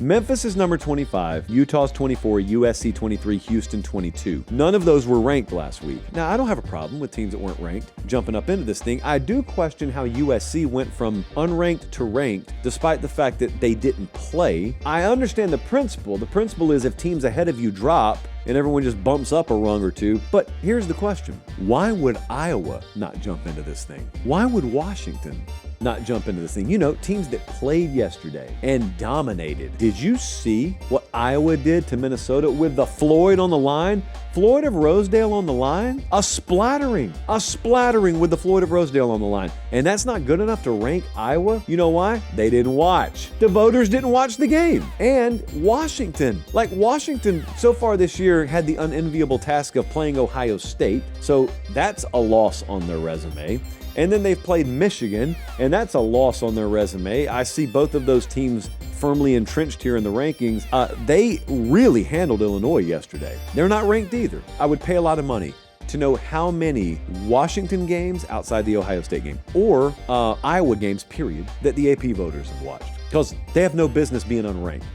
Memphis is number 25, Utah's 24, USC 23, Houston 22. None of those were ranked last week. Now, I don't have a problem with teams that weren't ranked jumping up into this thing. I do question how USC went from unranked to ranked despite the fact that they didn't play. I understand the principle. The principle is if teams ahead of you drop, and everyone just bumps up a rung or two. But here's the question. Why would Iowa not jump into this thing? Why would Washington not jump into this thing? You know, teams that played yesterday and dominated. Did you see what Iowa did to Minnesota with the Floyd on the line? Floyd of Rosedale on the line? A splattering with the Floyd of Rosedale on the line. And that's not good enough to rank Iowa? You know why? They didn't watch. The voters didn't watch the game. And Washington, so far this year had the unenviable task of playing Ohio State. So that's a loss on their resume. And then they've played Michigan, and that's a loss on their resume. I see both of those teams firmly entrenched here in the rankings. They really handled Illinois yesterday. They're not ranked either. I would pay a lot of money to know how many Washington games outside the Ohio State game or Iowa games, period, that the AP voters have watched, because they have no business being unranked.